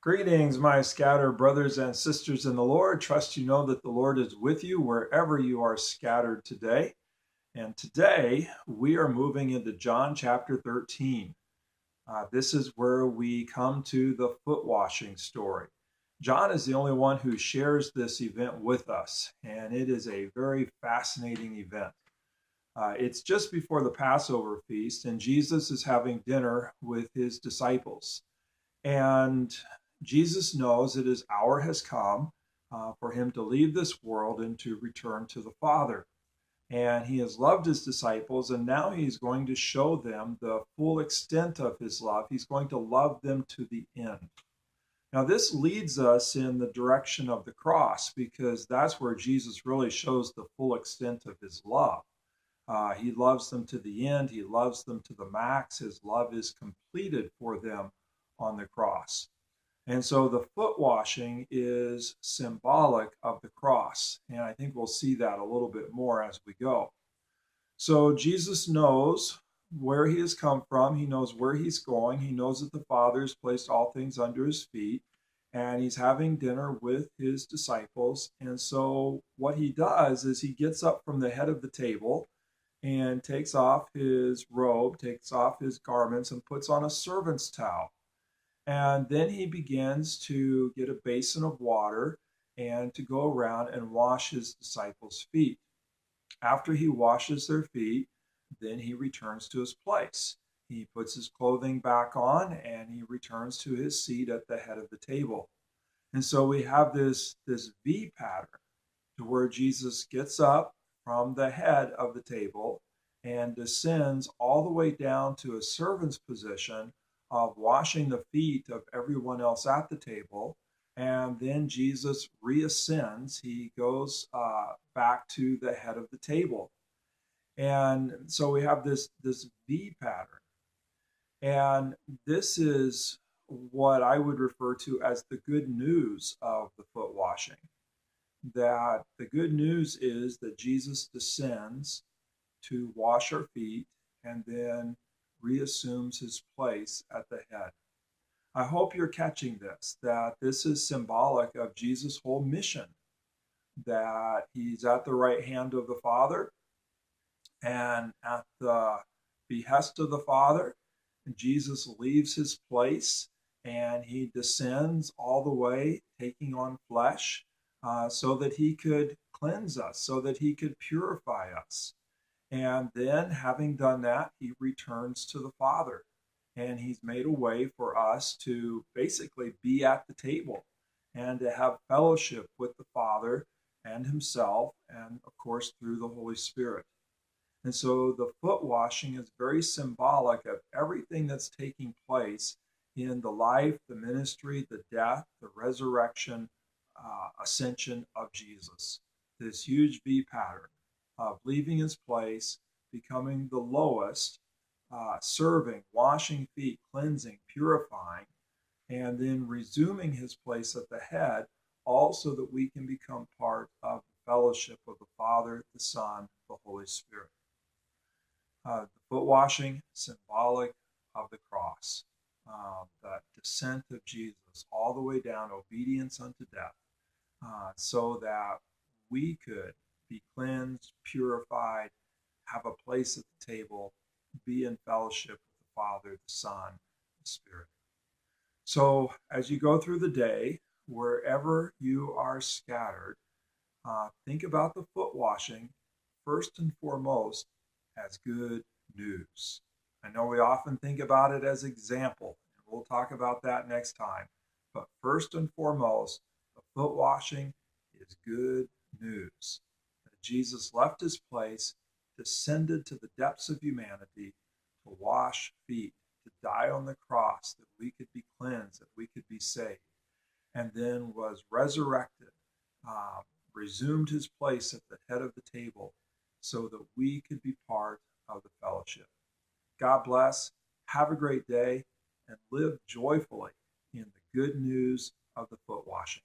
Greetings, my scattered brothers and sisters in the Lord. Trust you know that the Lord is with you wherever you are scattered today. And today we are moving into John chapter 13. This is where we come to the foot washing story. John is the only one who shares this event with us, and it is a very fascinating event. It's just before the Passover feast, and Jesus is having dinner with his disciples. And Jesus knows that his hour has come for him to leave this world and to return to the Father. And he has loved his disciples, and now he's going to show them the full extent of his love. He's going to love them to the end. Now, this leads us in the direction of the cross because that's where Jesus really shows the full extent of his love. He loves them to the end. He loves them to the max. His love is completed for them on the cross. And so the foot washing is symbolic of the cross. And I think we'll see that a little bit more as we go. So Jesus knows where he has come from. He knows where he's going. He knows that the Father has placed all things under his feet. And he's having dinner with his disciples. And so what he does is he gets up from the head of the table and takes off his robe, takes off his garments, and puts on a servant's towel. And then he begins to get a basin of water and to go around and wash his disciples' feet. After he washes their feet, then he returns to his place. He puts his clothing back on and he returns to his seat at the head of the table. And so we have this V pattern to where Jesus gets up from the head of the table and descends all the way down to a servant's position of washing the feet of everyone else at the table. And then Jesus reascends. He goes back to the head of the table. And so we have this V pattern. And this is what I would refer to as the good news of the foot washing. That the good news is that Jesus descends to wash our feet and then reassumes his place at the head. I hope you're catching this, that this is symbolic of Jesus' whole mission, that he's at the right hand of the Father, and at the behest of the Father, Jesus leaves his place and he descends all the way, taking on flesh, so that he could cleanse us, so that he could purify us. And then, having done that, he returns to the Father. And he's made a way for us to basically be at the table and to have fellowship with the Father and himself, and of course, through the Holy Spirit. And so the foot washing is very symbolic of everything that's taking place in the life, the ministry, the death, the resurrection, ascension of Jesus. This huge V pattern of leaving his place, becoming the lowest, serving, washing feet, cleansing, purifying, and then resuming his place at the head, also that we can become part of the fellowship of the Father, the Son, the Holy Spirit. The foot washing, symbolic of the cross, the descent of Jesus all the way down, obedience unto death, so that we could be cleansed, purified, have a place at the table, be in fellowship with the Father, the Son, the Spirit. So as you go through the day, wherever you are scattered, think about the foot washing first and foremost as good news. I know we often think about it as example, and we'll talk about that next time. But first and foremost, the foot washing is good news. That Jesus left his place, descended to the depths of humanity to wash feet, to die on the cross that we could be cleansed, that we could be saved, and then was resurrected, resumed his place at the head of the table so that we could be part of the fellowship. God bless, have a great day, and live joyfully in the good news of the foot washing.